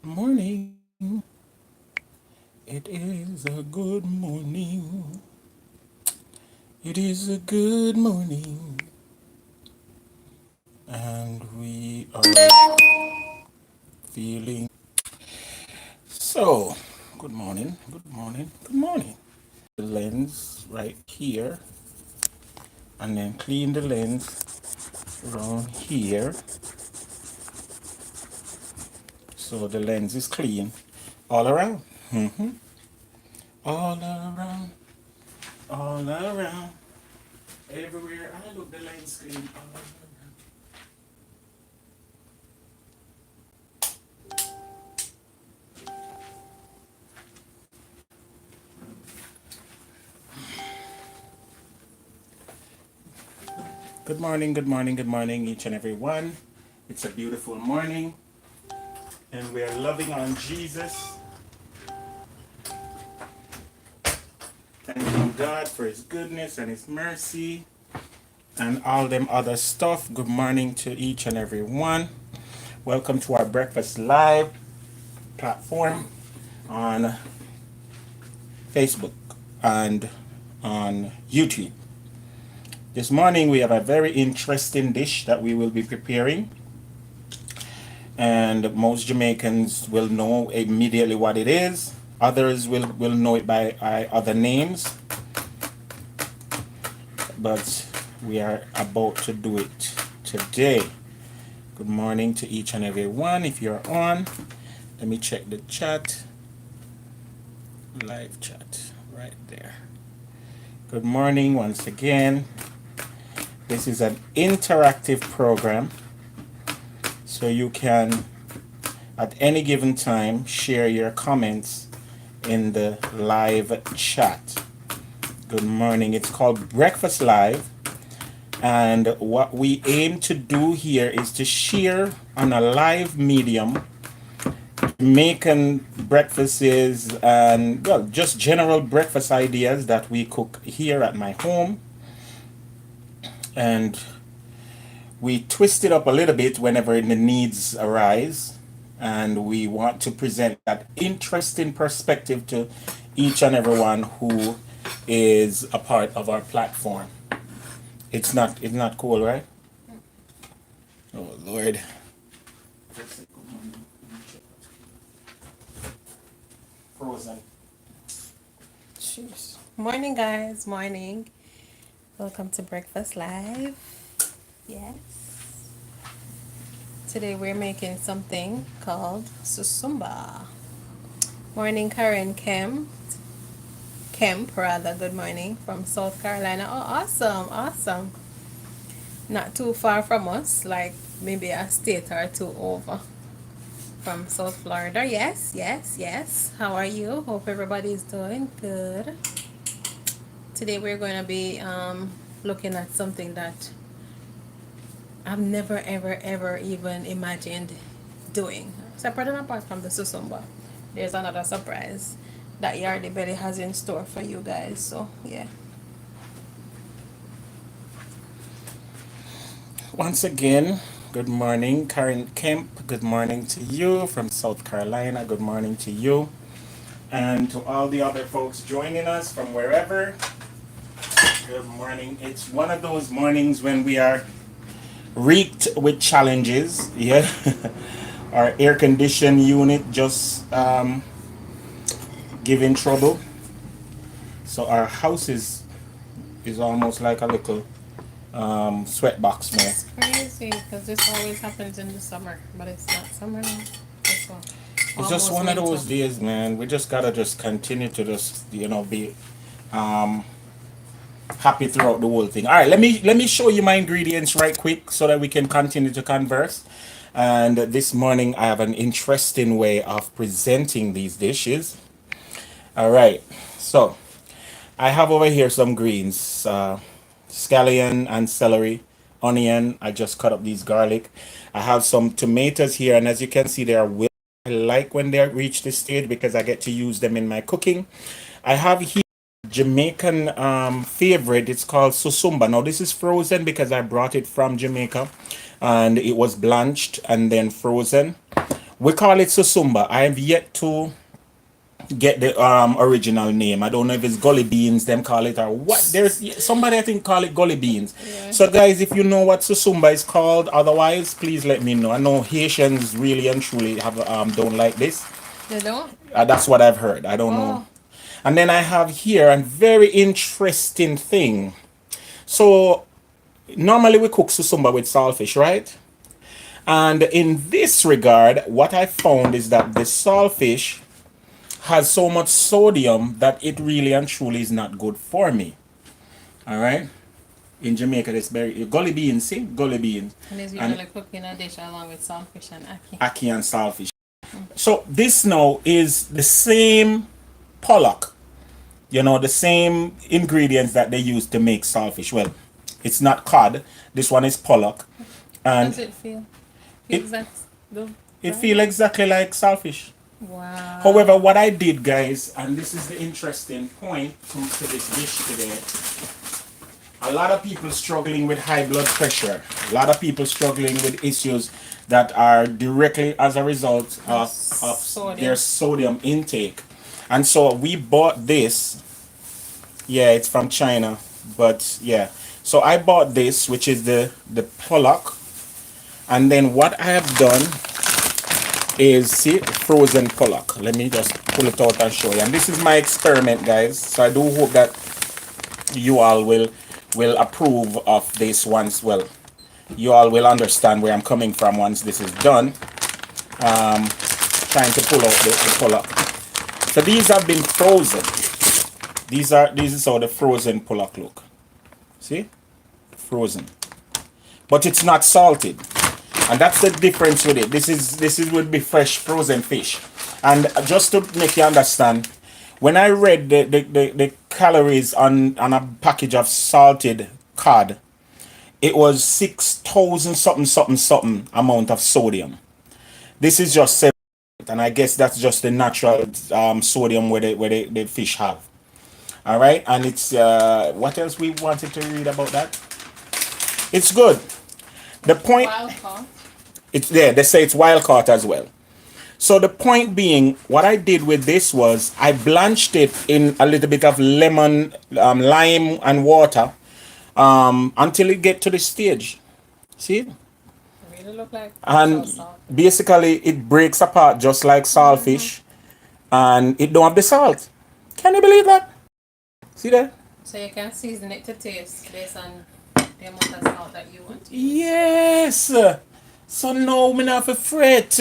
Morning. It is a good morning. It is a good morning. And we are feeling so. Good morning. Good morning. Good morning. The lens right here. And then clean the lens around here. So the lens is clean all around. All around. All around. Everywhere I look, the lens clean all around. Good morning, good morning, good morning, each and every one. It's a beautiful morning, and we are loving on Jesus, thanking God for His goodness and His mercy and all them other stuff. Good morning to each and every one. Welcome to our Breakfast Live platform on Facebook and on YouTube. This morning we have a very interesting dish that we will be preparing, and most Jamaicans will know immediately what it is. Others will know it by other names, but we are about to do it today. Good morning to each and every one. If you're on, let me check the chat. Live chat right there. Good morning once again. This is an interactive program, so you can at any given time share your comments in the live chat. Good morning. It's called Breakfast Live, and what we aim to do here is to share on a live medium Jamaican breakfasts and, well, just general breakfast ideas that we cook here at my home, and we twist it up a little bit whenever the needs arise, and we want to present that interesting perspective to each and everyone who is a part of our platform. It's not cool, right? Oh Lord. Frozen. Jeez. Morning, guys. Morning. Welcome to Breakfast Live. Yes. Today we're making something called Susumba. Morning, Karen Kemp, rather. Good morning from South Carolina. Oh, awesome. Awesome. Not too far from us, like maybe a state or two over from South Florida. Yes, yes, yes. How are you? Hope everybody's doing good. Today we're going to be looking at something that I've never ever even imagined doing. Separate and apart from the susumba, there's another surprise that Yardie Belly has in store for you guys. So yeah. Once again, good morning, Karen Kemp. Good morning to you from South Carolina. Good morning to you. And to all the other folks joining us from wherever, good morning. It's one of those mornings when we are wreaked with challenges. Yeah. Our air conditioned unit just giving trouble. So our house is almost like a little sweat box now. It's crazy because this always happens in the summer, but it's not summer now. It's It's just almost one of winter. those days, man. We just gotta just continue to just be happy throughout the whole thing. All right, let me show you my ingredients right quick so that we can continue to converse. And this morning I have an interesting way of presenting these dishes. All right, so I have over here some greens, scallion and celery, onion. I just cut up these garlic. I have some tomatoes here, and as you can see, they are well. I like when they reach this stage because I get to use them in my cooking. I have here Jamaican favorite. It's called Susumba. Now this is frozen because I brought it from Jamaica, and it was blanched and then frozen. We call it Susumba. I have yet to get the original name. I don't know if it's gully beans them call it or what. There's somebody I think call it gully beans. Yeah. So guys, if you know what Susumba is called otherwise, please let me know. I know Haitians really and truly have don't like this. They don't? That's what I've heard. I don't know. Oh. And then I have here a very interesting thing. So normally we cook Susumba with saltfish, right? And in this regard, what I found is that the saltfish has so much sodium that it really and truly is not good for me. All right. In Jamaica, it's very gully beans. See, gully beans. And it's usually cooked in a dish along with saltfish and ackee. Ackee and saltfish. So this now is the same pollock. You know, the same ingredients that they use to make saltfish. Well, it's not cod. This one is pollock, How does and it feel? it Feels that the it feels exactly like saltfish. Wow. However, what I did, guys, and this is the interesting point to this dish today, a lot of people struggling with high blood pressure, a lot of people struggling with issues that are directly as a result of their sodium intake. And so we bought this. Yeah, it's from China, but yeah. So I bought this, which is the Pollack. And then what I have done is, see, frozen pollock. Let me just pull it out and show you. And this is my experiment, guys. So I do hope that you all will approve of this once. Well, you all will understand where I'm coming from once this is done. Trying to pull out the pollock. So these have been frozen. This is how the frozen pollock look. See, frozen, but it's not salted. And that's the difference with it. This would be fresh frozen fish. And just to make you understand, when I read the calories on a package of salted cod, it was 6,000 something amount of sodium. This is just 7, and I guess that's just the natural sodium where the fish have. All right, and it's what else we wanted to read about that? It's good. The point. Wild caught. It's there. They say it's wild caught as well. So the point being, what I did with this was I blanched it in a little bit of lemon, lime, and water until it get to the stage. See? It really look like And salt. basically, it breaks apart just like saltfish, and it don't have the salt. Can you believe that? See that? So you can season it to taste based on the amount of salt that you want to use. Yes. So now I'm not afraid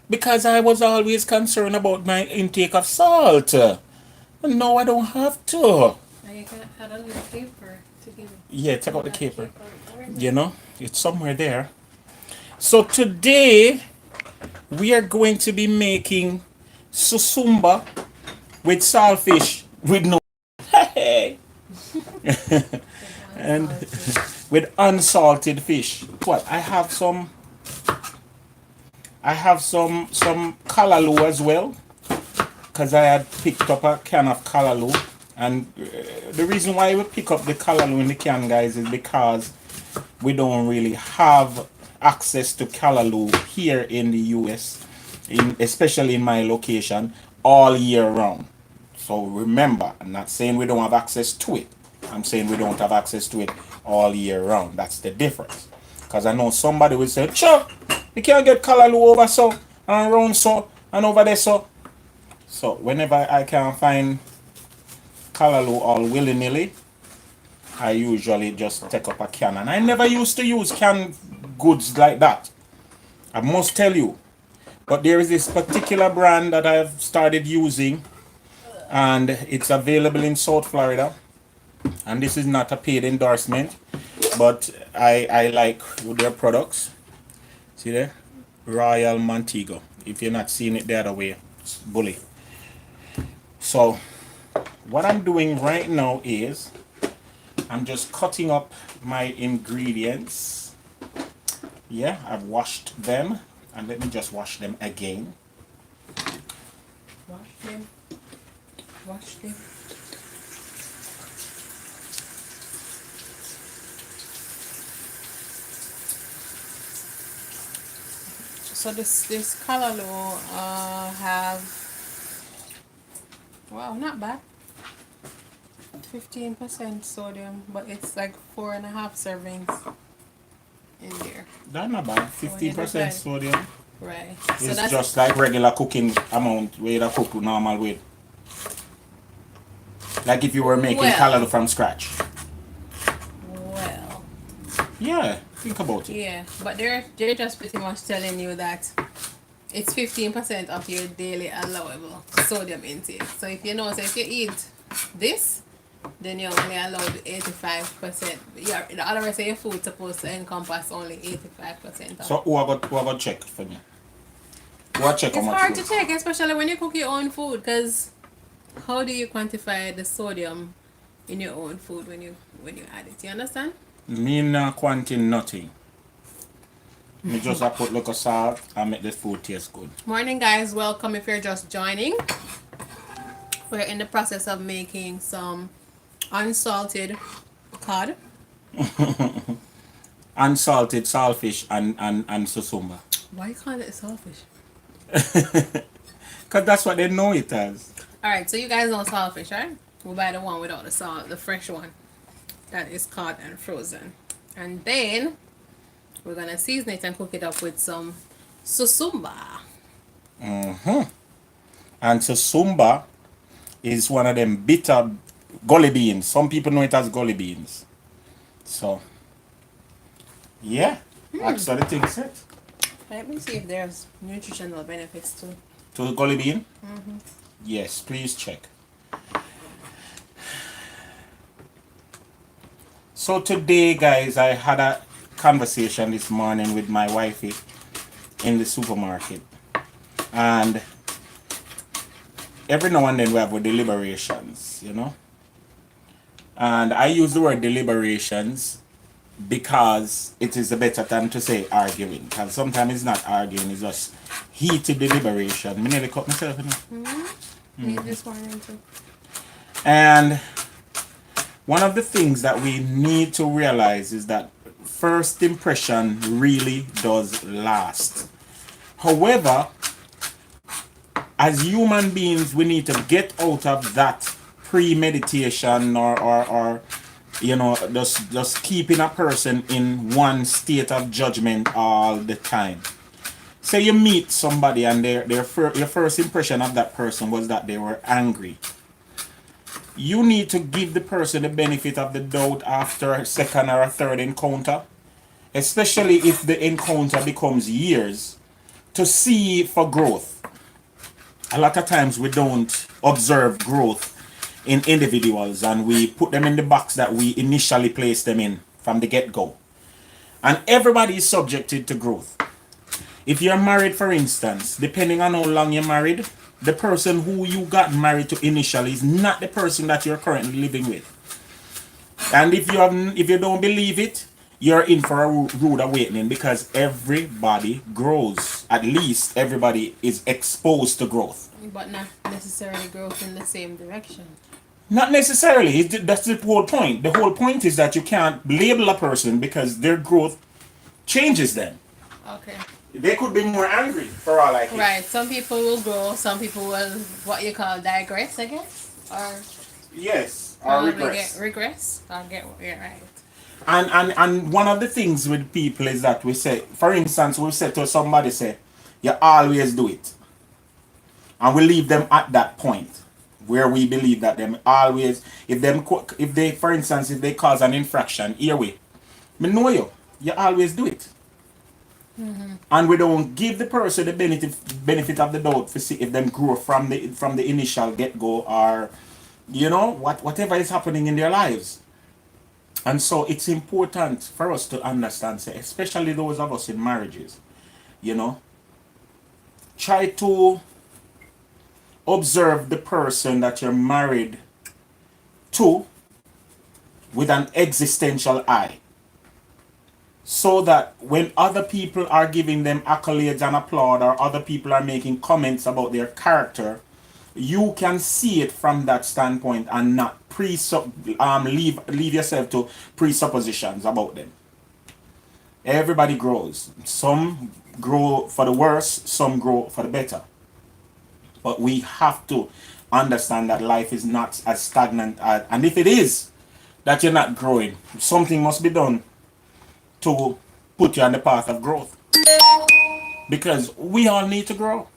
because I was always concerned about my intake of salt. And now I don't have to. And you can add a little paper to give it. Yeah, take out the caper. You know, it's somewhere there. So today we are going to be making susumba with saltfish with no and with unsalted fish. What I have some callaloo as well, because I had picked up a can of callaloo, and the reason why we pick up the callaloo in the can, guys, is because we don't really have access to callaloo here in the US, especially in my location, all year round. So remember, I'm not saying we don't have access to it. I'm saying we don't have access to it all year round. That's the difference. Because I know somebody will say, sure, you can't get callaloo over so, and around so, and over there so. So whenever I can find callaloo all willy-nilly, I usually just take up a can. And I never used to use canned goods like that, I must tell you. But there is this particular brand that I've started using, and it's available in South Florida. And this is not a paid endorsement, but I like their products. See there? Royal Montego. If you're not seeing it the other way, it's bully. So what I'm doing right now is I'm just cutting up my ingredients. Yeah, I've washed them, and let me just wash them again. Wash them. Wash them. So this callaloo have, wow, not bad. 15% sodium, but it's like 4.5 servings in there. That's not bad. So when you 15% divide- sodium. Right. So It's that's just like regular cooking amount where you cook normal with. Like if you were making Well. callaloo from scratch. well. Yeah, think about it. Yeah, but they're just pretty much telling you that it's 15% of your daily allowable sodium intake. So if you know, so if you eat this, then you're only allowed 85%. Yeah, the other rest of your food supposed to encompass only 85% of. So who I got check for me? Who I check how It's much hard food? to check, especially when you cook your own food, because how do you quantify the sodium in your own food when you add it? You understand? Me not quanting nothing. Me just I put little salt and make the food taste good. Morning, guys. Welcome if you're just joining. We're in the process of making some unsalted cod. Unsalted saltfish and susumba. Why you call it saltfish? Because that's what they know it as. Alright, so you guys know saltfish, right? We buy the one without the salt, the fresh one. That is caught and frozen. And then we're gonna season it and cook it up with some susumba. And susumba is one of them bitter gully beans. Some people know it as gully beans. So, yeah, that's what the thing said. Let me see if there's nutritional benefits too. To the gully bean? Yes, please check. So today, guys, I had a conversation this morning with my wifey in the supermarket. And every now and then we have our deliberations, you know. And I use the word deliberations because it is a better time to say arguing. Because sometimes it's not arguing, it's just heated deliberation. I nearly cut myself, you know. Need this one too. And one of the things that we need to realize is that first impression really does last. However, as human beings, we need to get out of that premeditation or you know, just keeping a person in one state of judgment all the time. Say you meet somebody and your first impression of that person was that they were angry. You need to give the person the benefit of the doubt after a second or a third encounter, especially if the encounter becomes years, to see for growth. A lot of times we don't observe growth in individuals and we put them in the box that we initially placed them in from the get-go. And everybody is subjected to growth. If you're married, for instance, depending on how long you're married, the person who you got married to initially is not the person that you're currently living with. And if you don't believe it, you're in for a rude awakening, because everybody grows. At least everybody is exposed to growth. But not necessarily growth in the same direction. Not necessarily. That's the whole point. The whole point is that you can't label a person because their growth changes them. Okay. They could be more angry for all I care. Right. Some people will grow. Some people will, what you call, digress, I guess? Or Yes, or regress. Regress? I'll get yeah, right. And one of the things with people is that we say, for instance, we say to somebody, say, you always do it. And we leave them at that point where we believe that them always, if they, for instance, if they cause an infraction, here we know you always do it. And we don't give the person the benefit of the doubt to see if them grow from the initial get-go, or you know, whatever is happening in their lives. And so it's important for us to understand, say, especially those of us in marriages, you know, try to observe the person that you're married to with an existential eye. So that when other people are giving them accolades and applaud, or other people are making comments about their character, you can see it from that standpoint and not leave yourself to presuppositions about them. Everybody grows. Some grow for the worse, some grow for the better. But we have to understand that life is not as stagnant as, and if it is that you're not growing, something must be done to put you on the path of growth. Because we all need to grow.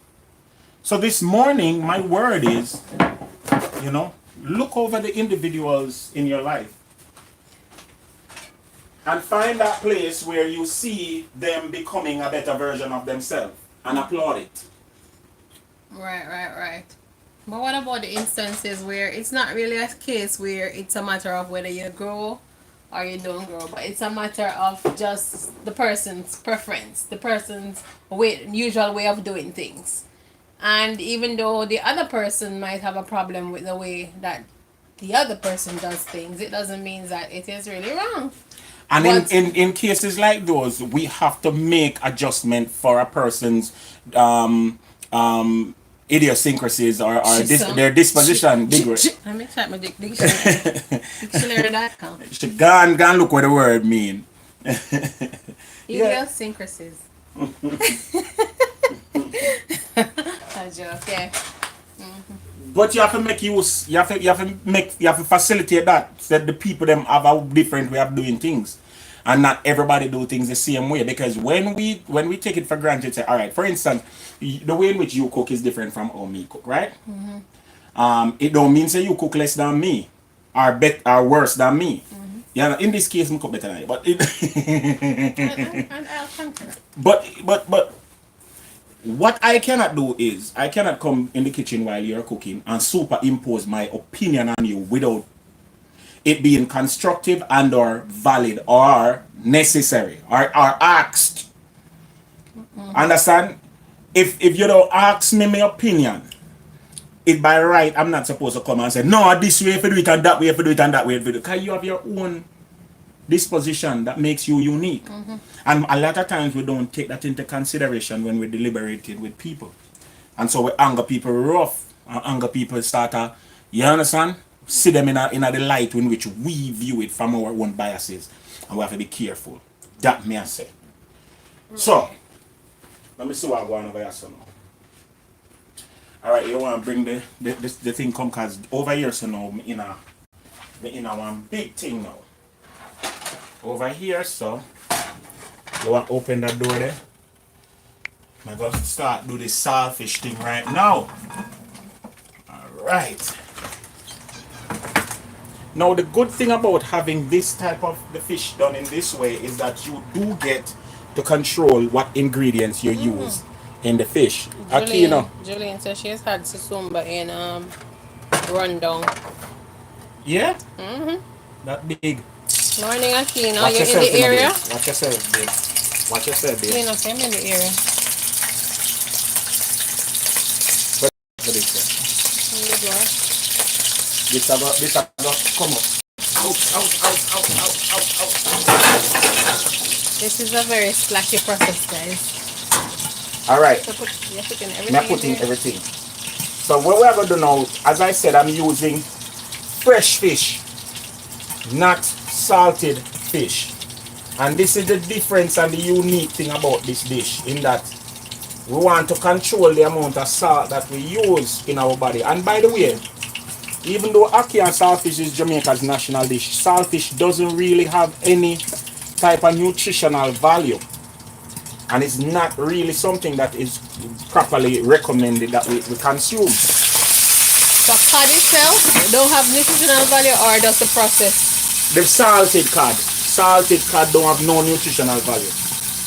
So this morning, my word is, look over the individuals in your life and find that place where you see them becoming a better version of themselves and applaud it. Right. But what about the instances where it's not really a case where it's a matter of whether you grow or you don't grow, but it's a matter of just the person's preference, the person's usual way of doing things. And even though the other person might have a problem with the way that the other person does things, it doesn't mean that it is really wrong. And in cases like those, we have to make adjustment for a person's idiosyncrasies or their disposition. Let me check my dictionary. Dictionary.com. You should go and look what the word mean. Idiosyncrasies. A joke, yeah. But you have to make use. You have to facilitate that. So that the people them have a different way of doing things, and not everybody do things the same way. Because when we take it for granted, say, all right, for instance, the way in which you cook is different from how me cook, right? It don't mean say you cook less than me, or worse than me. Yeah, in this case, I cook better than you, but and I'll come to it. But what I cannot do is I cannot come in the kitchen while you're cooking and superimpose my opinion on you without it being constructive and or valid or necessary or asked. Understand? If you don't ask me my opinion, it by right I'm not supposed to come and say, no, this way if you do it and that way if you do it and that way if you do it. Because you have your own disposition that makes you unique. And a lot of times we don't take that into consideration when we're deliberating with people. And so we anger people rough. And anger people start to, you understand? See them in the light in which we view it from our own biases. And we have to be careful. That may I say. So, let me see what I'm going over here so now. Alright, you want to bring the thing come because over here so now me in a one big thing now. Over here, so you want to open that door there. I'm going to start do this saltfish thing right now. Alright. Now the good thing about having this type of the fish done in this way is that you do get to control what ingredients you use in the fish. Julian says she has had Susumba in rundown. Yeah? That big. Morning, Akina. You're in the area? Watch yourself, babe. Watch yourself, babe. You know, I'm in the area. For this, In the door. this about come up. This is a very splashy process, guys. Alright. So you're putting I'm putting everything. So what we're going to do now, as I said, I'm using fresh fish, not salted fish. And this is the difference and the unique thing about this dish, in that we want to control the amount of salt that we use in our body. And by the way, even though ackee and saltfish is Jamaica's national dish, saltfish doesn't really have any type of nutritional value. And it's not really something that is properly recommended that we consume. So cod itself don't have nutritional value, or does the process? The salted cod don't have no nutritional value.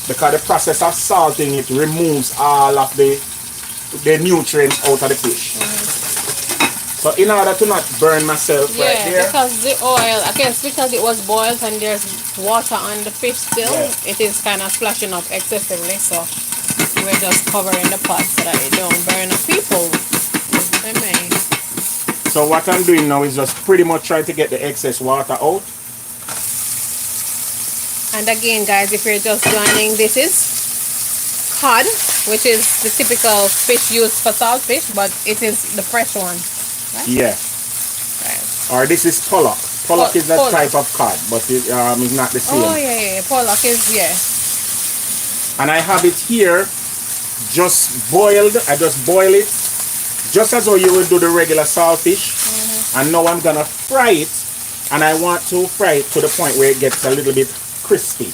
Because the process of salting it removes all of the nutrients out of the fish. So in order to not burn myself right there. Because the oil, I guess because it was boiled and there's water on the fish still, it is kind of splashing up excessively. So we're just covering the pot so that it don't burn up people. So what I'm doing now is just pretty much trying to get the excess water out. And again, guys, if you're just joining, this is cod, which is the typical fish used for saltfish, but it is the fresh one. Right? Yeah. Right. Or this is Pollack. Pollack is that type of cod, but it is not the same. Oh, yeah. Pollack is, And I have it here just boiled. I just boil it just as though you would do the regular saltfish. And now I'm gonna fry it, and I want to fry it to the point where it gets a little bit crispy.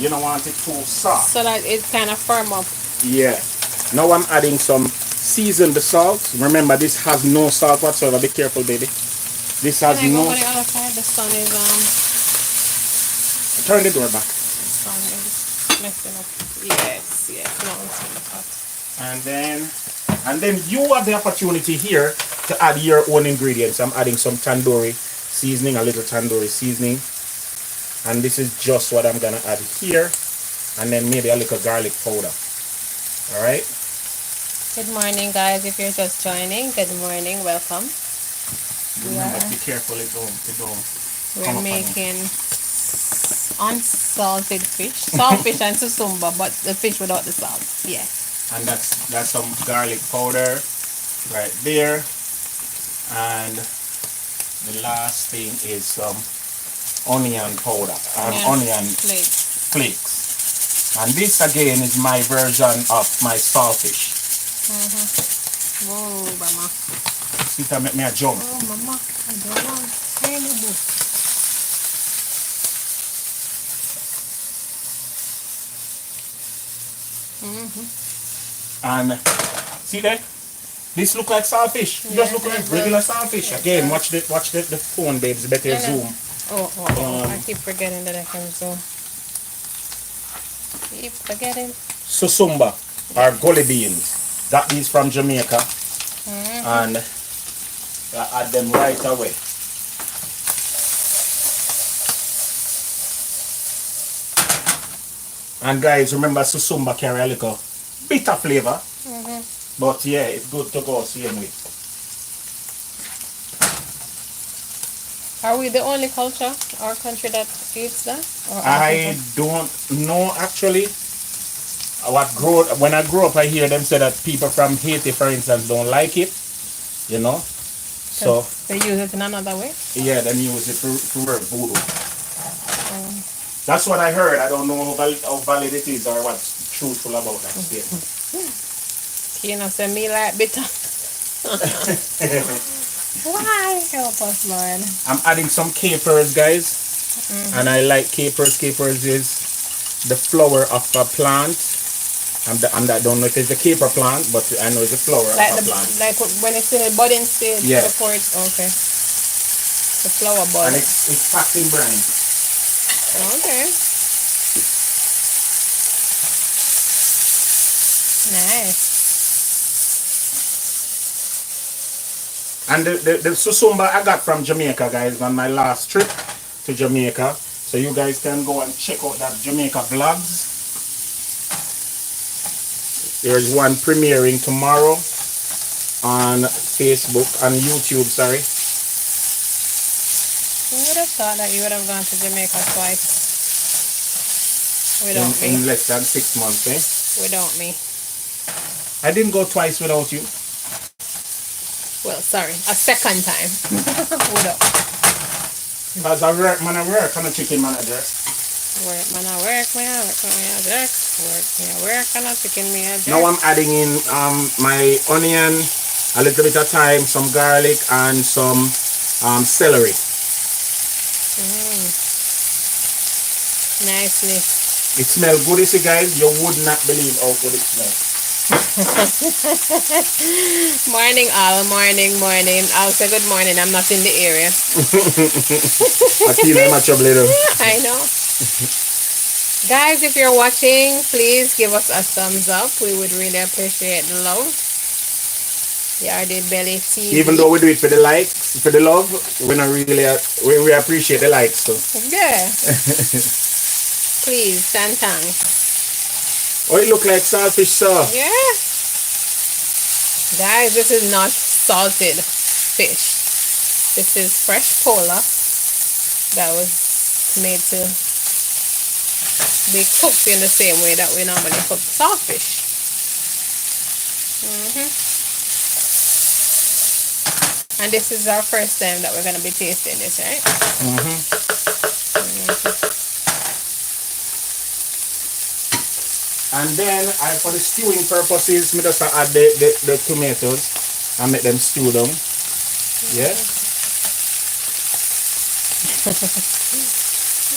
You don't want it too soft. So that it kind of firm up. Yeah. Now I'm adding some seasoned salt. Remember, this has no salt whatsoever. Be careful, baby. This has Can I no. go on the other side? The sun is Turn the door back. the sun is messing up. Yes, yes. No, it's in the pot. And then you have the opportunity here to add your own ingredients. I'm adding some tandoori seasoning, a little tandoori seasoning. And this is just what I'm gonna add here. And then maybe a little garlic powder. Alright? Good morning, guys. If you're just joining, good morning. Welcome. Remember, be careful, it don't We're making unsalted fish. Saltfish and Susumba, but the fish without the salt. Yeah. And that's some garlic powder right there. And the last thing is some onion powder. Onion flakes. And this again is my version of my saltfish. Whoa, mama. See if I make me a jump. Oh, mama. I don't want any book. And see there? This look like saltfish. It just look like regular saltfish. Again, watch the phone, babes. Better zoom. I keep forgetting that I can zoom. Keep forgetting. Susumba or gully beans. Got these from Jamaica. And I add them right away. And guys, remember Susumba carry a little bitter flavor. But yeah, it's good to go same way. Are we the only culture or country that eats that? Or I don't know actually. When I grew up, I hear them say that people from Haiti, for instance, don't like it. You know, so they use it in another way. Yeah, they use it for voodoo. That's what I heard. I don't know how valid it is or what's truthful about that statement. You know, say me like bitter. Why? Help us, Lord. I'm adding some capers, guys. And I like capers. Capers is the flower of a plant. I don't know if it's a caper plant, but I know it's a flower like of a plant. Like when it's in a budding stage before it's okay. The flower bud. And it's packed in brine. Okay. Nice. And the Susumba I got from Jamaica, guys, on my last trip to Jamaica. So you guys can go and check out that Jamaica vlogs. There's one premiering tomorrow on Facebook, on YouTube, sorry. Who would have thought that you would have gone to Jamaica twice? Without me. In less than 6 months, eh? Without me. I didn't go twice without you. Well, sorry, a second time. Without. Because I work, man, I'm a chicken manager. Work, man, I work, man, I work, man, I work. Work, me, I work, and I'm chicken, me, I work. Now I'm adding in my onion, a little bit of thyme, some garlic, and some celery. Niceness. It smells good, you see, guys. You would not believe how good it smells. Morning, all. Morning. I'll say good morning. I'm not in the area. I know. Guys, if you're watching, please give us a thumbs up. We would really appreciate the love. Yardie Belly TV. Even though we do it for the likes, for the love, we not really we appreciate the likes too. Yeah. Please, and thanks. Oh, it look like saltfish, sir. Yeah. Guys, this is not salted fish. This is fresh Pollack that was made to be cooked in the same way that we normally cook saltfish. And this is our first time that we're going to be tasting this, right? And then for the stewing purposes, me just add the tomatoes and make them stew down. Yeah.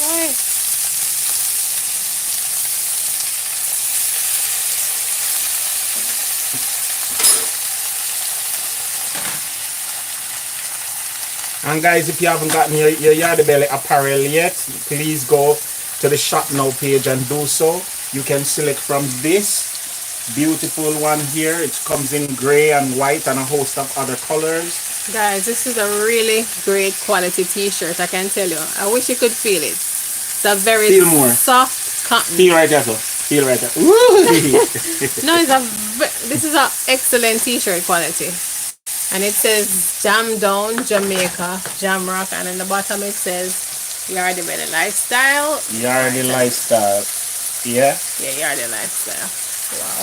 Right. And guys, if you haven't gotten your Yardie Belly apparel yet, please go to the shop now page and do so. You can select from this beautiful one here. It comes in gray and white and a host of other colors. Guys, this is a really great quality t-shirt, I can tell you. I wish you could feel it. It's a very Feel more. soft cotton. Feel right there, so. Feel right there. No, this is an excellent t-shirt quality. And it says Jam Down, Jamaica, Jam Rock, and in the bottom it says Yardie Belly Lifestyle. Yardie Lifestyle. Yeah? Yeah, Yardie Lifestyle. Wow.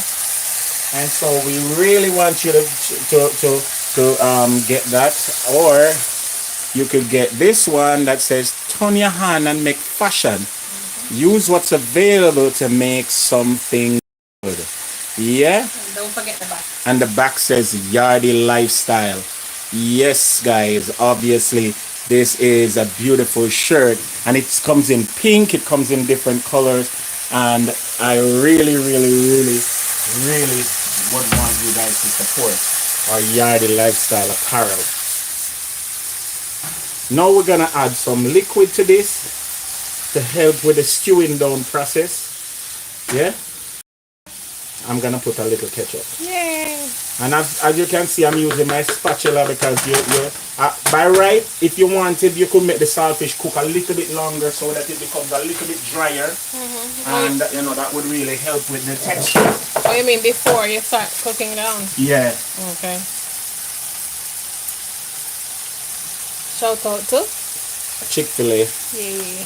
And so we really want you to get that, or you could get this one that says turn your hand and make fashion. Use what's available to make something good. Yeah? And don't forget the back. And the back says Yardie Lifestyle. Yes, guys, obviously this is a beautiful shirt, and it comes in pink, it comes in different colors, and I really would want you guys to support our Yardie Lifestyle apparel. Now we're gonna add some liquid to this to help with the stewing down process. Yeah? I'm gonna put a little ketchup. Yay! And as you can see, I'm using my spatula because by right, if you wanted, you could make the saltfish cook a little bit longer so that it becomes a little bit drier. And you know, that would really help with the texture. Oh, you mean before you start cooking down? Yeah. Okay. Shout out to Chick-fil-A. yeah.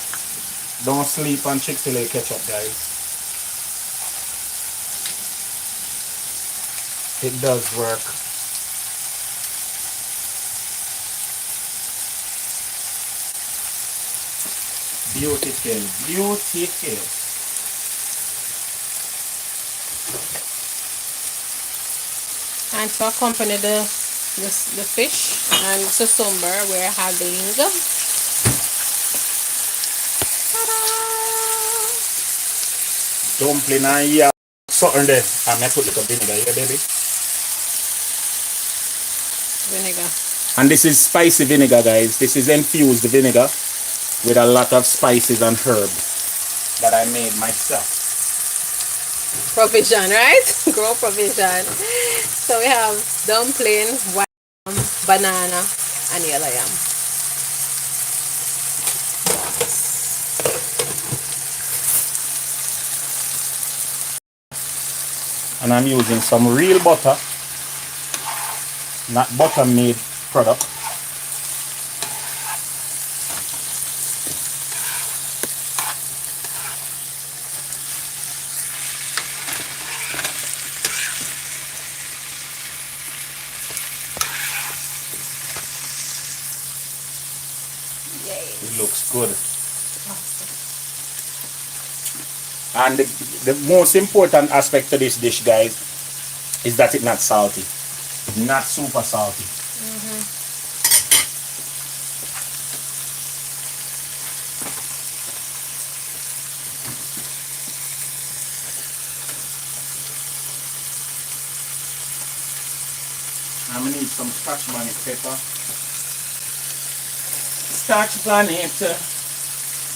Don't sleep on Chick-fil-A ketchup, guys. It does work. Beautiful, beautiful. And to accompany the fish and susumba, we're having dumpling and yeah, something there. I'm gonna put little vinegar here, baby. vinegar. And this is spicy vinegar, guys. This is infused vinegar with a lot of spices and herbs that I made myself. Provision, right? Grow provision. So we have dumpling, white yam, banana, and yellow yam. And I'm using some real butter, not butter made product. It looks good. And the most important aspect to this dish, guys, is that it's not salty. It's not super salty. I'm gonna need some scotch bonnet pepper. Scotch bonnet.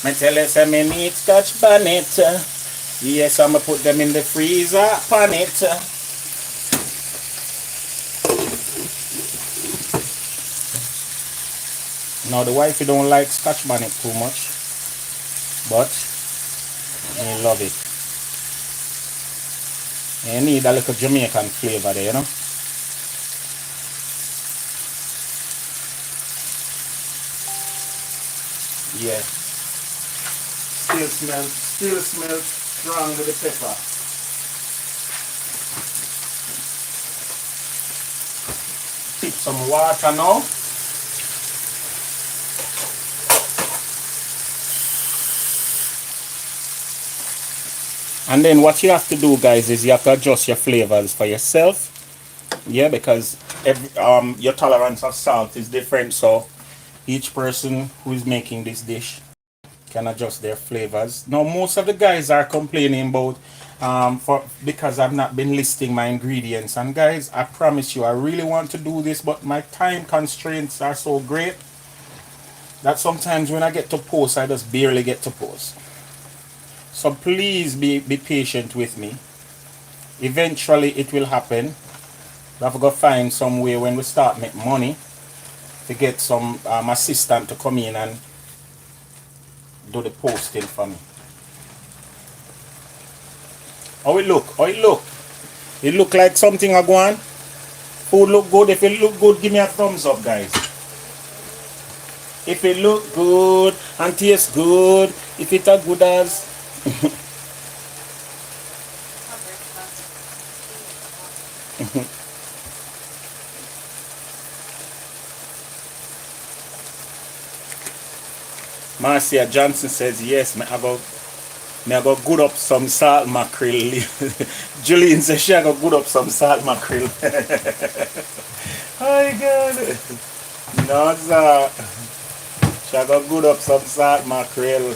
Me tell you, say me need scotch bonnet. Yes, I'm gonna put them in the freezer on it. Now the wifey don't like scotch bonnet too much, but I love it. You need a little Jamaican flavor there, you know. Yeah. Still smells strong with the pepper. Tip some water now. And then what you have to do, guys, is you have to adjust your flavors for yourself. Yeah, because your tolerance of salt is different. So each person who is making this dish can adjust their flavors. Now, most of the guys are complaining about because I've not been listing my ingredients. And guys, I promise you, I really want to do this, but my time constraints are so great that sometimes when I get to post, I just barely get to post. So please be patient with me. Eventually, it will happen. We have to go find some way when we start make money to get some assistant to come in and do the posting for me. How it look? How it look? It look like something I go on. Food look good. If it look good, give me a thumbs up, guys. If it look good and taste good, if it are good as Marcia Johnson says yes, me I go good up some salt mackerel. Julian says she go good up some salt mackerel. Oh my god. No sir. She go good up some salt mackerel.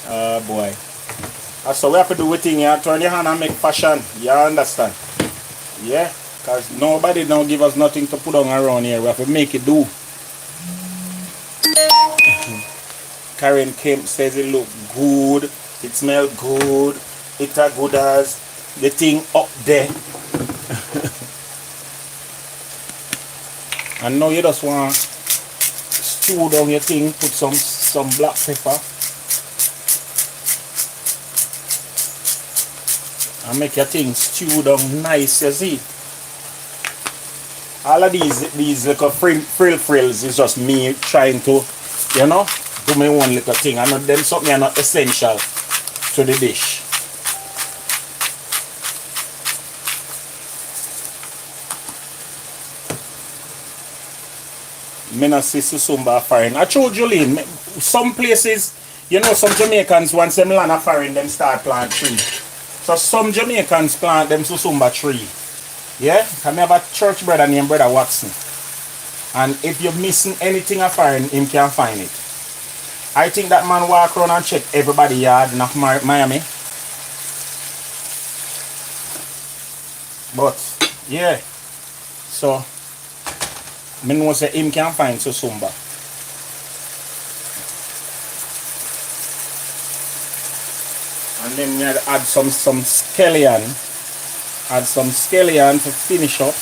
Oh boy. So we have to do a thing here, turn your hand and make fashion. You understand? Yeah? Because nobody don't give us nothing to put on around here. We have to make it do. Karen Kemp says it look good, it smell good, it are good as the thing up there. And now you just want stew down your thing, put some black pepper and make your thing stew down nice, you see. All of these little frills is just me trying to, you know, do my own little thing. I know them something are not essential to the dish. Me not see Susumba foreign. I told Jolene, some places, you know, some Jamaicans, once them land a foreign, them start plant tree. So some Jamaicans plant them Susumba tree. Yeah? I have a church brother named Brother Watson. And if you're missing anything of foreign, him can find it. I think that man walk around and check everybody's yard in Miami. But, yeah. So, I know say him can find Susumba. And then you add some scallion. Add some scallion to finish up.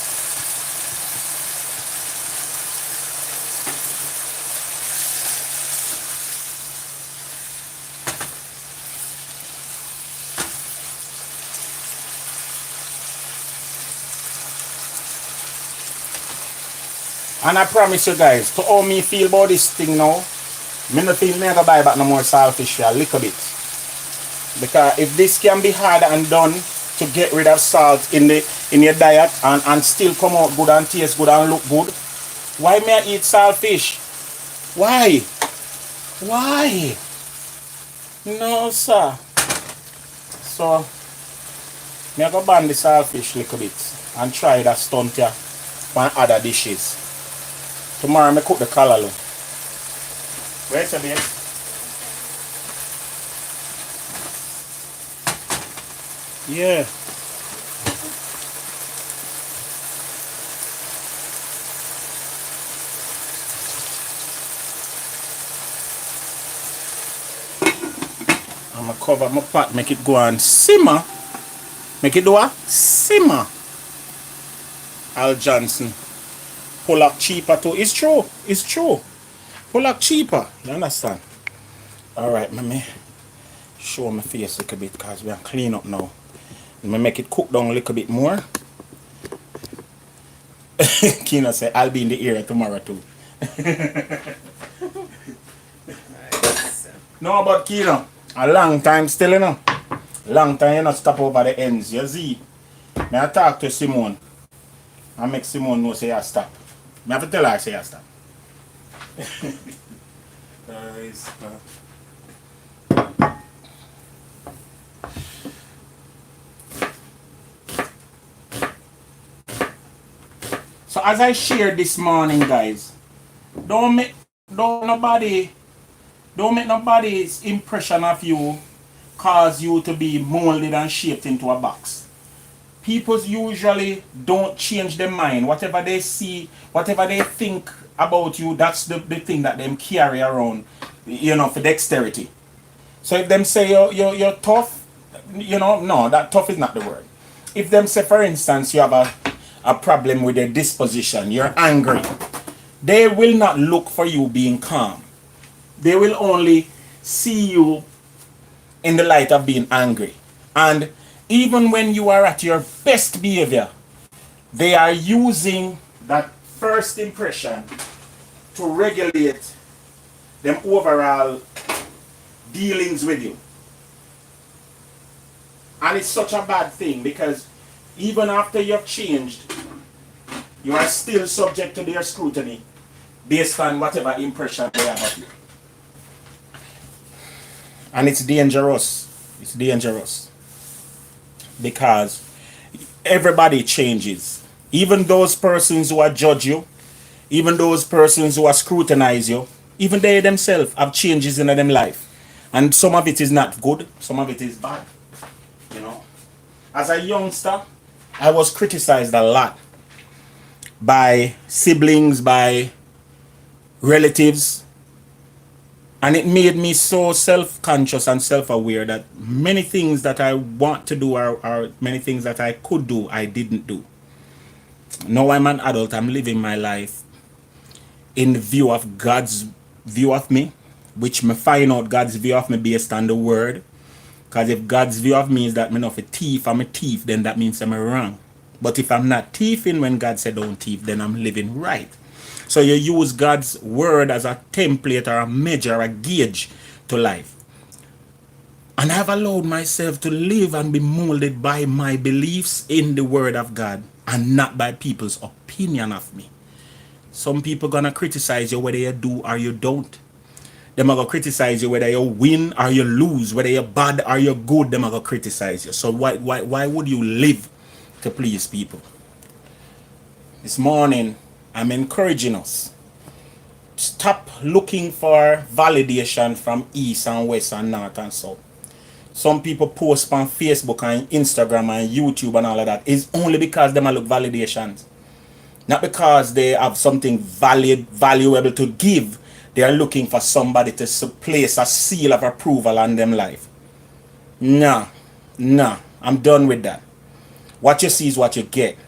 And I promise you guys, to how me feel about this thing now, me no feel me I go buy back no more saltfish for a little bit. Because if this can be hard and done to get rid of salt in your diet and still come out good and taste good and look good, why may I eat saltfish? Why? Why? No sir. So me I go ban the saltfish a little bit and try that stunt here on other dishes. Tomorrow I cook the callaloo. Where's the babe? Yeah. I'm gonna cover my pot, make it go and simmer. Make it do a simmer. Al Johnson. Pollack cheaper too. It's true. It's true. Pollack cheaper. You understand? Alright, let me show my face a little bit because we are clean up now. Let me make it cook down a little bit more. Kina said, I'll be in the area tomorrow too. Nice. No, but Kina, a long time still, you know. Long time you not stop over the ends. You see? May I talk to Simone and make Simone know say I stop. I have to tell her I say I stop. So as I shared this morning, guys, don't make don't nobody don't make nobody's impression of you cause you to be molded and shaped into a box. People usually don't change their mind. Whatever they see, whatever they think about you, that's the thing that them carry around, for dexterity. So if them say you're tough, no, that tough is not the word. If them say, for instance, you have a problem with your disposition, you're angry, they will not look for you being calm. They will only see you in the light of being angry. And even when you are at your best behavior, they are using that first impression to regulate them overall dealings with you. And it's such a bad thing because even after you've changed, you are still subject to their scrutiny based on whatever impression they have of you. And it's dangerous. It's dangerous. Because everybody changes. Even those persons who are judge you, even those persons who are scrutinize you, even they themselves have changes in their life. And some of it is not good, some of it is bad. As a youngster, I was criticized a lot by siblings, by relatives. And it made me so self-conscious and self-aware that many things that I want to do or many things that I could do, I didn't do. Now I'm an adult, I'm living my life in the view of God's view of me, which me find out God's view of me based on the word. Because if God's view of me is that I'm not a thief, I'm a thief, then that means I'm wrong. But if I'm not thieving when God said don't thief, then I'm living right. So you use God's word as a template or a measure, a gauge to life. And I've allowed myself to live and be molded by my beliefs in the word of God and not by people's opinion of me. Some people gonna criticize you whether you do or you don't. Them are gonna criticize you whether you win or you lose, whether you're bad or you're good, them are gonna criticize you. So why would you live to please people? This morning, I'm encouraging us. Stop looking for validation from east and west and north and south. Some people post on Facebook and Instagram and YouTube and all of that. It's only because them look validations. Not because they have something valuable to give. They are looking for somebody to place a seal of approval on them life. Nah, I'm done with that. What you see is what you get.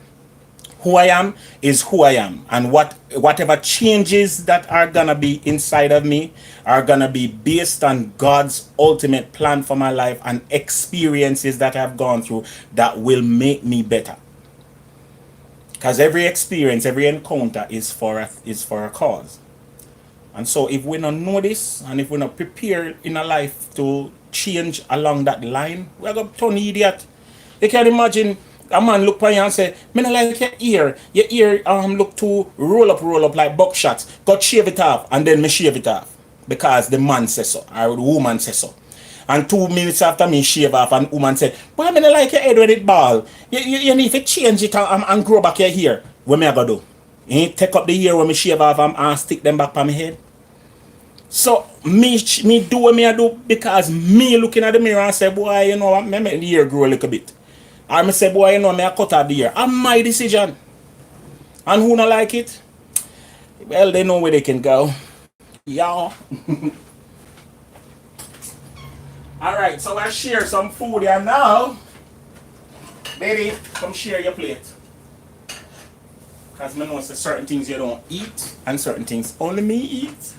Who I am is who I am. And whatever changes that are gonna be inside of me are gonna be based on God's ultimate plan for my life and experiences that I've gone through that will make me better. Because every experience, every encounter is for a cause. And so if we don't know this, and if we're not prepared in our life to change along that line, we're going to turn idiot. You can imagine a man look at you and say, "Me not like your ear look to roll up like buckshots. Got shave it off," and then me shave it off. Because the man says so, or the woman says so. And 2 minutes after me shave off, and woman said, "Why me not like your head when it bald? You need to change it and grow back your hair." What me I go do? You take up the hair when me shave off and stick them back on my head. So me do what me I do because me looking at the mirror and say, "Boy, you know what, me make the hair grow a little bit." And me say, "Boy, you know, me I cut out the hair." And my decision. And who not like it? Well, they know where they can go. Yeah. Alright, so I share some food here now. Baby, come share your plate. Because I know certain things you don't eat and certain things only me eat.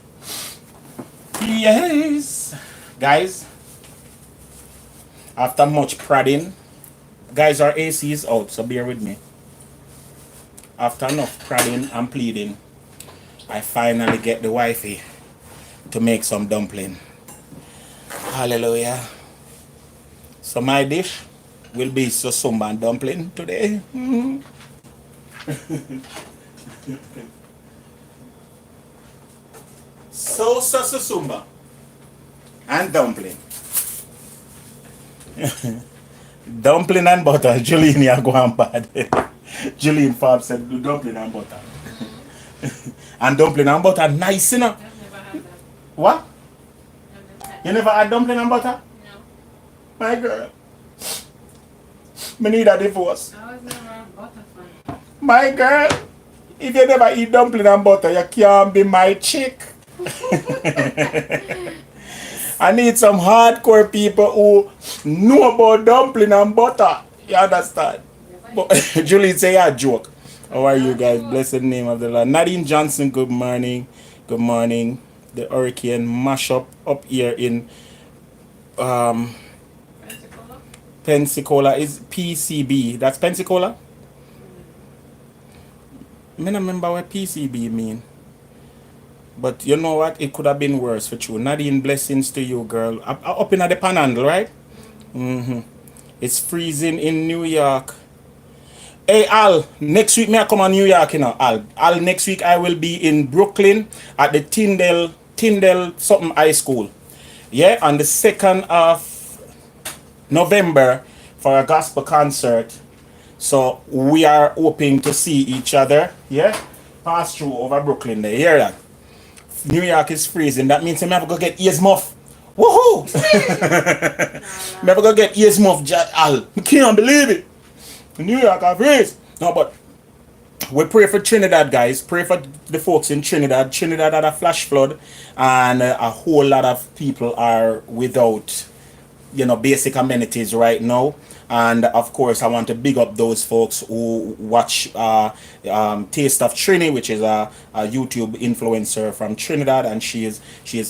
Yes. Guys, after much prodding, guys, our AC is out, so bear with me. After enough prodding and pleading, I finally get the wifey to make some dumpling. Hallelujah. So my dish will be Susumba and dumpling today. Susumba and dumpling. Dumpling and butter, Julinia go on bad. Jillian Farb said do dumpling and butter. And dumpling and butter nice, you know. I've never had that. What? I've never had You never had dumpling and butter? No. My girl. Me need a divorce. I was never a butter fan. My girl. If you never eat dumpling and butter, you can't be my chick. I need some hardcore people who know about dumpling and butter. You understand? But Julie say a joke. How are you guys? Blessed name of the Lord. Nadine Johnson, good morning. Good morning. The hurricane mash up here in Pensacola? Pensacola is PCB. That's Pensacola? I don't remember what PCB mean. But you know what? It could have been worse for you. Nadine, blessings to you, girl. Up in the panhandle, right? It's freezing in New York. Hey, Al, next week may I come on New York, you know, Al, next week I will be in Brooklyn at the Tyndale something high school. Yeah, on the 2nd of November for a gospel concert. So we are hoping to see each other. Yeah, pass through over Brooklyn there. Hear that? New York is freezing. That means I'm never gonna get ears muff. Woohoo! Never gonna get ears muff, Al. I can't believe it. New York are freeze. No, but we pray for Trinidad, guys. Pray for the folks in Trinidad. Trinidad had a flash flood, and a whole lot of people are without, basic amenities right now. And of course, I want to big up those folks who watch Taste of Trini, which is a YouTube influencer from Trinidad, and she is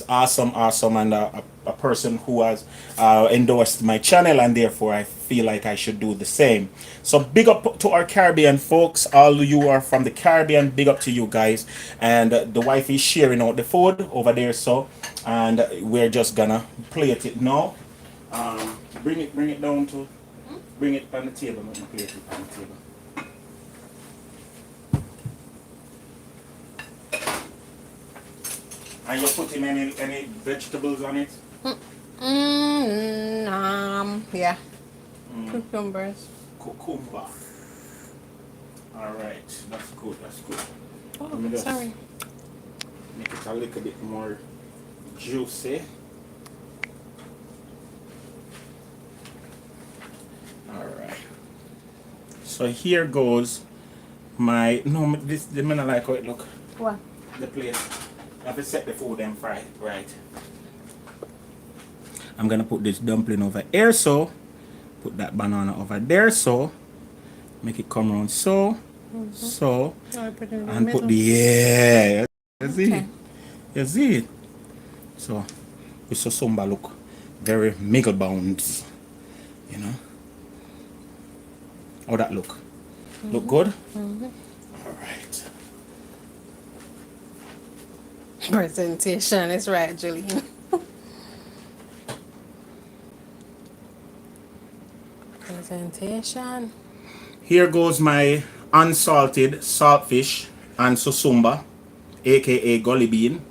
awesome, and a person who has endorsed my channel, and therefore I feel like I should do the same. So big up to our Caribbean folks. All you are from the Caribbean, big up to you guys. And the wife is sharing out the food over there, so, and we're just gonna plate it now. Bring it down to. Bring it on the table, not my plate it on the table. And you putting any vegetables on it? Yeah. Cucumbers. Cucumber. Alright, that's good, that's good. Oh, Let me just sorry. make it a little bit more juicy. Alright. So here goes my this the man I like how it look. What? The plate. I have to set the food and fry it right. I'm gonna put this dumpling over here, so put that banana over there, so make it come around so so and put the you see it? You see it? So with Susumba look very miggle bounds, you know. How that look? Look good? Alright. Presentation is right, Julian. Presentation. Here goes my unsalted saltfish and susumba, aka gully bean,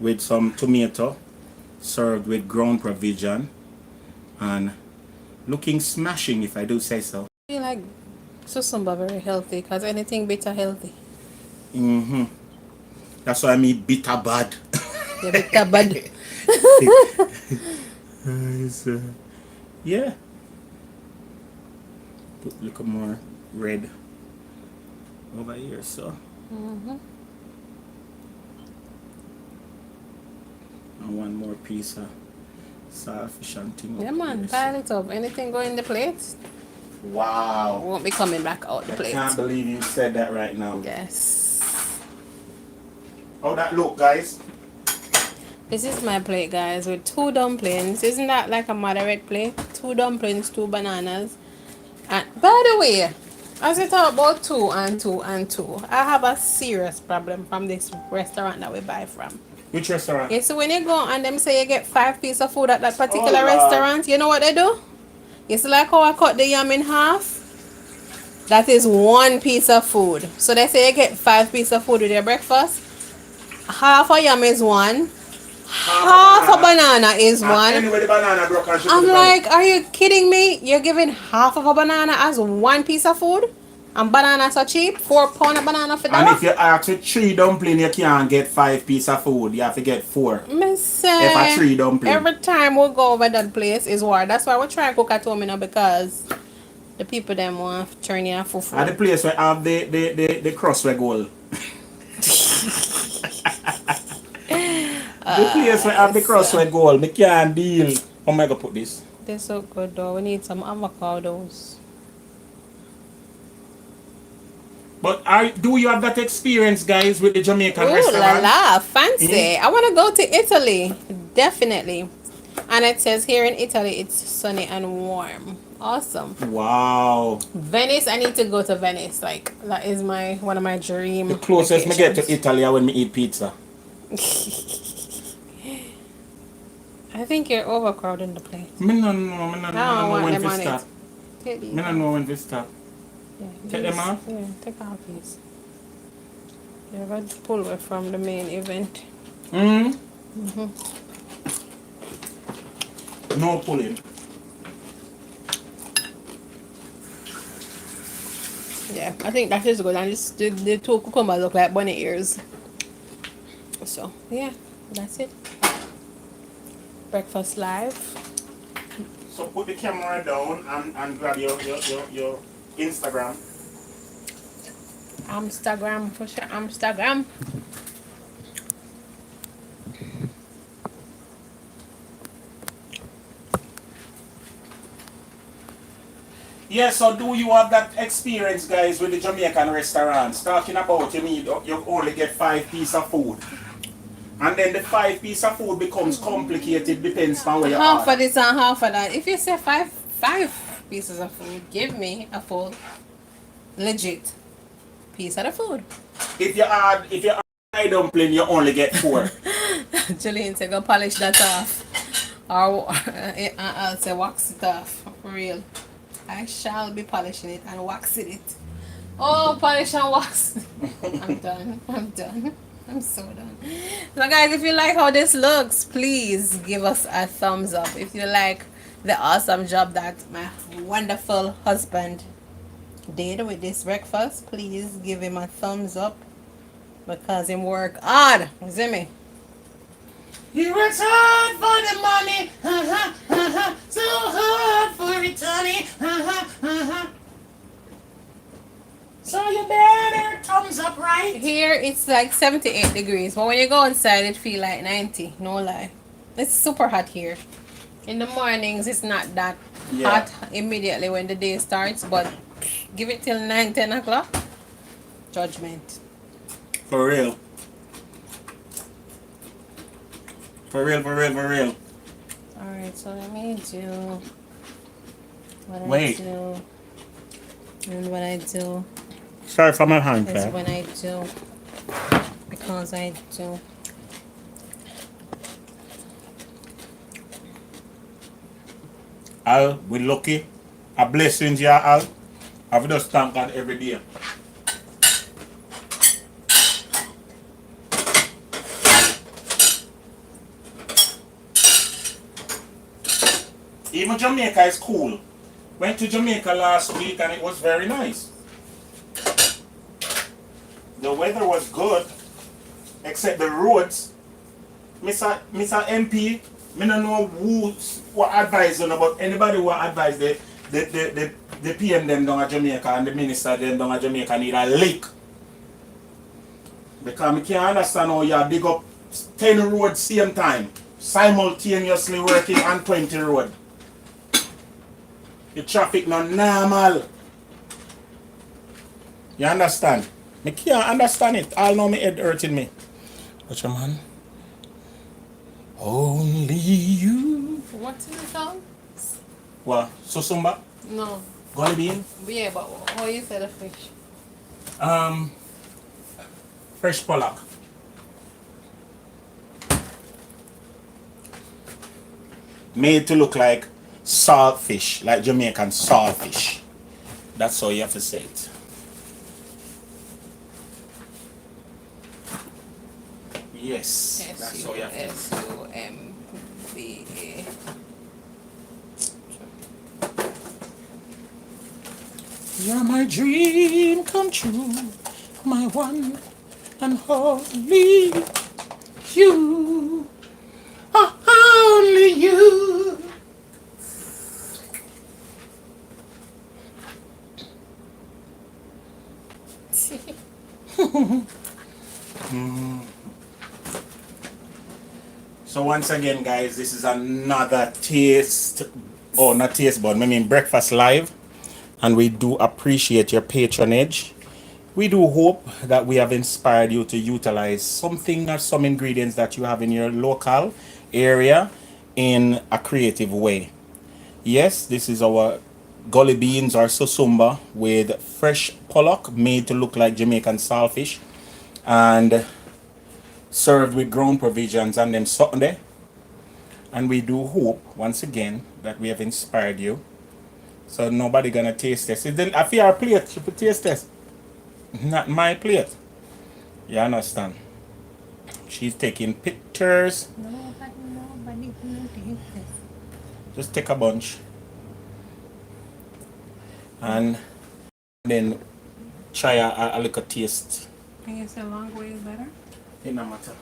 with some tomato, served with ground provision, and looking smashing, if I do say so. I feel like Susumba very healthy, because anything bitter healthy. That's why I mean bitter bad. Yeah, bitter bad. Yeah. Put a little more red over here, so. And one more piece of saltfish and thing. Yeah, man, pile it up. Anything go in the plate, Wow. won't be coming back out the I plate. can't believe you said that right now. Yes. How that look, guys? This is my plate, guys, with 2 dumplings. Isn't that like a moderate plate? 2 dumplings, 2 bananas. And by the way, as we talk about 2 and 2 and 2, I have a serious problem from this restaurant that we buy from. Which restaurant? Yeah, so when you go and them say you get 5 pieces of food at that particular Lord. restaurant, you know what they do? It's like how I cut the yam in half. That is 1 piece of food. So they say you get 5 pieces of food with your breakfast. Half a yam is 1, Half a banana is one. Anyway, the banana broke and she I'm put it like, are you kidding me? You're giving half of a banana as one piece of food? And bananas so cheap? £4 a banana for and if $1? you ask for 3 dumpling, you can't get 5 pieces of food. You have to get 4. Me say, If a 3 dumpling. every time we go over that place is war. That's why we try to cook at home, you know, because the people them want to turn you for food. And the place where have the crossway goal. The place where have the crossway goal. Me can't deal. How am I gonna put this? They're so good though. We need some avocados. But do you have that experience, guys, with the Jamaican Ooh restaurant? la la, fancy. I want to go to Italy. Definitely. And it says here in Italy it's sunny and warm. Awesome. Wow. Venice, I need to go to Venice. Like, that is one of my dream The closest me get to vacations. Italy is when me eat pizza. I think you're overcrowding the place. Me no know when them to on stop. it. Take these Me no off. know when to stop. Yeah, Take them off? Yeah, take off these. You ever pull away from the main event? No pulling. Yeah, I think that is good. And the 2 cucumbers look like bunny ears. So, yeah, that's it. Breakfast live. So put the camera down and grab your Instagram. Instagram for sure. Instagram. Yeah, so do you have that experience, guys, with the Jamaican restaurants? Talking about you only get 5 pieces of food. And then the 5 pieces of food becomes complicated, depends on where you are. Half of this and half of that. If you say five pieces of food, give me a full legit piece of the food. If you add a dumpling, you only get 4. Julian said go polish that off. Or I'll say wax it off. For real. I shall be polishing it and waxing it. Oh, polish and wax. I'm done. I'm so done. So guys, if you like how this looks, please give us a thumbs up. If you like the awesome job that my wonderful husband did with this breakfast, please give him a thumbs up because he work hard. You see me? He works hard for the money, so hard for eternity, So you better thumbs up, right? Here it's like 78 degrees, but when you go inside it feel like 90, no lie. It's super hot here. In the mornings it's not that hot immediately when the day starts, but give it till 9-10 o'clock, judgment. For real. Alright, so let me do what Wait. I do. And what I do Sorry for my hand, is when I do, because I do. Al, we lucky. A blessing, yeah, Al. I've just thank God every day. Even Jamaica is cool. Went to Jamaica last week and it was very nice. The weather was good, except the roads. Mr. MP, I don't know who what advise on about anybody who advise the PM them down at Jamaica and the minister them down at Jamaica need a lick. Because I can't understand how you dig up 10 roads same time, simultaneously working on 20 road. The traffic not normal. You understand? I can't understand it. All know my head hurting me. What's your man? Only you. What's in the song? What? Susumba? No. GULLYBEANS? Yeah, but how you say the fish? Fresh Pollack. Made to look like saltfish, like Jamaican saltfish. That's how you have to say it. Yes, that's how you have to. SUMBA. You're my dream come true, my one and only. You, only you. So once again, guys, this is another taste, oh, not taste, but I mean breakfast live, and we do appreciate your patronage. We do hope that we have inspired you to utilize something or some ingredients that you have in your local area in a creative way. Yes, this is our gully beans or susumba with fresh pollock made to look like Jamaican saltfish and served with ground provisions and them something there. And we do hope once again that we have inspired you. So nobody gonna taste this. If I feel our plate, you could taste this. Not my plate. You understand? She's taking pictures. Nobody can taste this. Just take a bunch. And then try a little taste. Can you say long way is better? It no matter.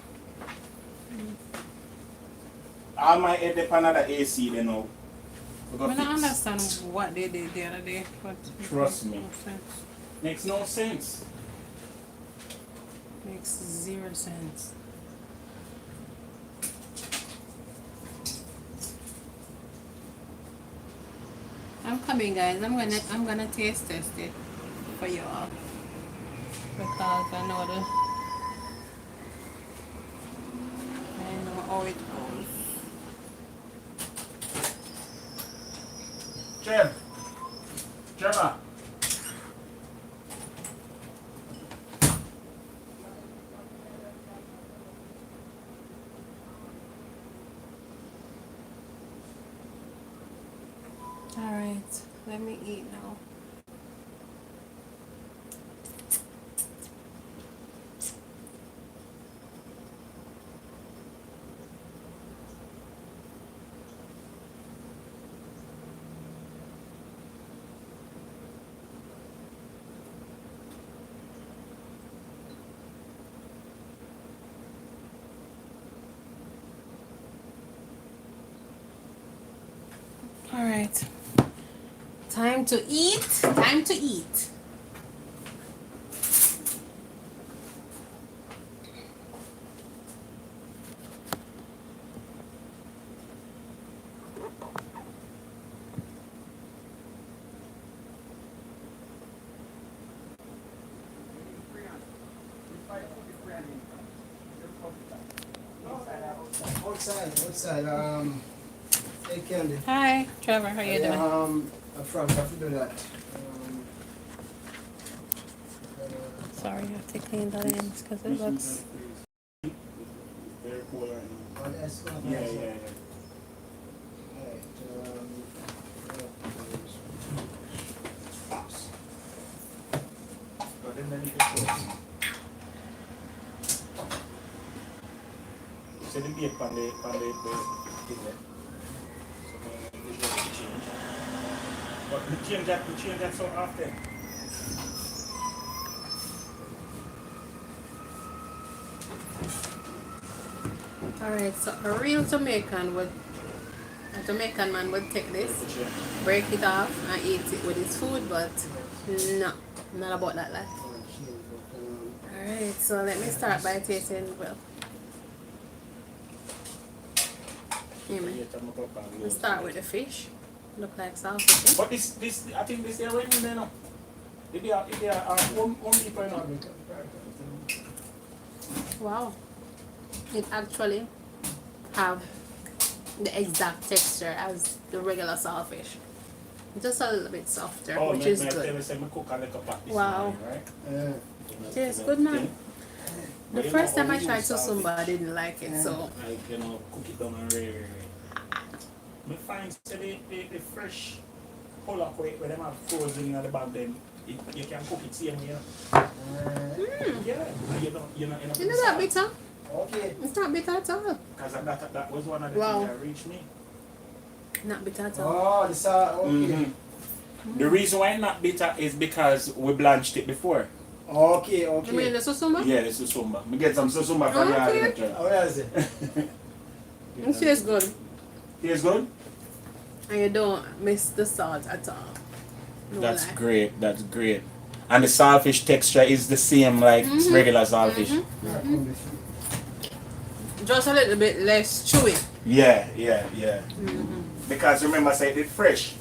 All my head up another AC they know. I don't understand what they did the other day. But Trust me. No sense. Makes no sense. Makes 0 sense. I'm coming, guys. I'm gonna taste test it for you all because I know how it goes. Trevor. All right, let me eat now. All right. Time to eat. Time to eat. Outside, hey Candy. Hi, Trevor. How you doing? Up front, I have to do that. Sorry, I have to clean the lens because it looks. Very cool right now. On the S1. Yeah. Alright, But then you can close. So the bait on the thing there. So we just change. But we change that so often. Alright, so a real Jamaican man would take this, break it off and eat it with his food, but no, not about that life. Alright, so let me start by tasting, well, let's start with the fish. Look like saltfish. But this I think this area in there now. If they are home people now. Wow. It actually have the exact texture as the regular saltfish. Just a little bit softer, which is good. Wow. Tastes good, man. The first time I tried Susumba, I didn't like it, so. Like, you know, cook it down and rare. I find the fresh Pollack where them have frozen in the bag, then you can cook it same way. Yeah, you know You know that bitter? Okay. It's not bitter at all. Because that was one of the Wow. things that reached me. Not bitter at all. Oh, this okay. Mhm. The reason why it's not bitter is because we blanched it before. Okay, You mean the okay. susumba? Yeah, the susumba. We get some susumba from Okay. Yardie. How is it? It tastes good. Tastes good? And you don't miss the salt at all. No That's lie. great. That's great. And the saltfish texture is the same like regular saltfish. Just a little bit less chewy. Yeah. Because remember, I said it's fresh.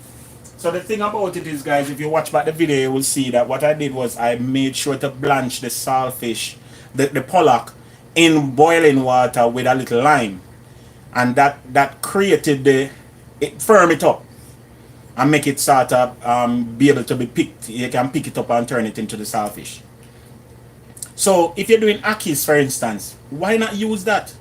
So the thing about it is, guys, if you watch back the video, you will see that what I did was I made sure to blanch the saltfish, the pollack, in boiling water with a little lime, and that created it firm it up and make it sort of be able to be picked. You can pick it up and turn it into the saltfish. So if you're doing akis, for instance, why not use that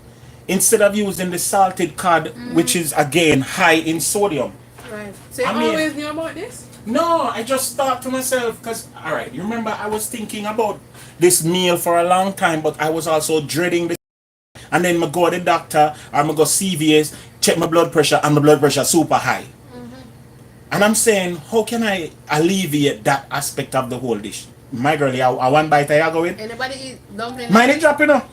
instead of using the salted cod, which is again high in sodium? Right. So you I mean- always knew about this? No, I just thought to myself, because, alright, you remember I was thinking about this meal for a long time, but I was also dreading this. And then I go to the doctor, or I go CVS, check my blood pressure, and my blood pressure super high. And I'm saying, how can I alleviate that aspect of the whole dish? My girl, I one bite I go with. Anybody eat dumpling? Mine is dropping up.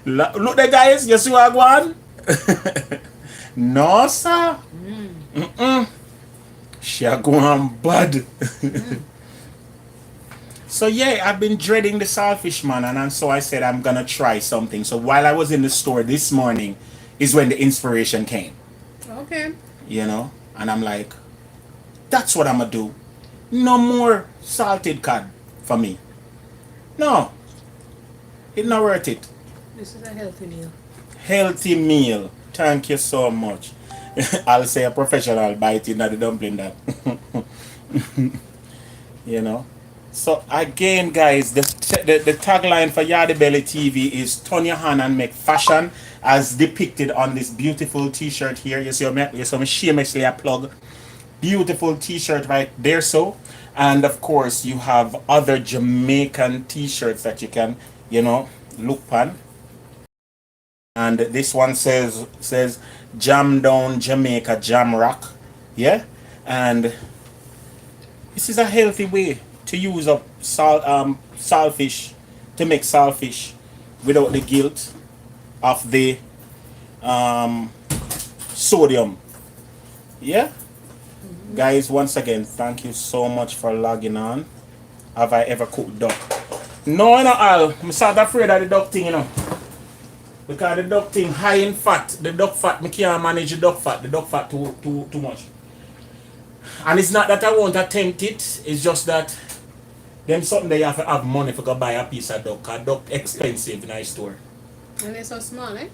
Look the guys, you see what I go on? No, sir. She a go on bad. So yeah, I've been dreading the saltfish, man, and so I said I'm gonna try something. So while I was in the store this morning is when the inspiration came, Okay. you know, and I'm like, that's what I'm gonna do. No more salted cod for me. No, it's not worth it. This is a healthy meal. Healthy meal. Thank you so much. I'll say a professional biting at the dumpling that. You know. So again, guys, the tagline for Yardie Belly TV is turn your hand and make fashion, as depicted on this beautiful t-shirt here. You see me shamelessly a plug. Beautiful t-shirt right there, so. And of course you have other Jamaican t-shirts that you can, you know, look on. And this one says Jam Down Jamaica Jam Rock. Yeah? And this is a healthy way to use up saltfish, to make saltfish without the guilt of the sodium. Yeah? Guys, once again, thank you so much for logging on. Have I ever cooked duck? No, not all. I'm sort of afraid of the duck thing, you know. Because the duck thing high in fat. The duck fat, I can't manage the duck fat. The duck fat too much. And it's not that I won't attempt it. It's just that them something they have to have money for go buy a piece of duck. Because duck expensive in a store. And they're so small, eh?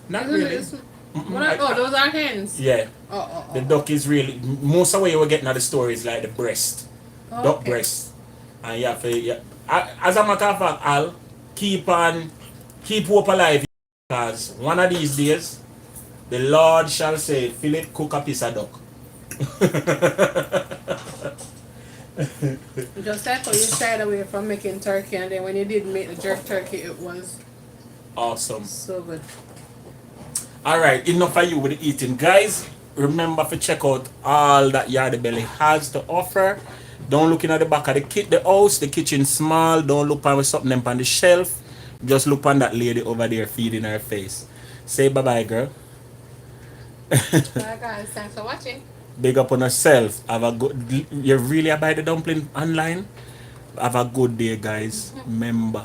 Not Isn't really. it sm- Oh, those are hens. Yeah. Oh. The duck is really, most of what you will get at the store is like the breast. Oh, Duck okay. breast. And you have to, as a matter of fact, I'll keep hope alive, because one of these days the Lord shall say, Philip, cook a piece of duck. Just like how you shied away from making turkey, and then when you did make the jerk turkey, it was Awesome. so good. Alright, enough for you with the eating. Guys, remember to check out all that Yardie Belly has to offer. Don't look in at the back of the house, the kitchen small. Don't look on with something them on the shelf. Just look on that lady over there feeding her face. Say bye-bye, girl. Bye guys, thanks for watching. Big up on yourself. Have a good. You really buy the dumpling online? Have a good day, guys. Remember.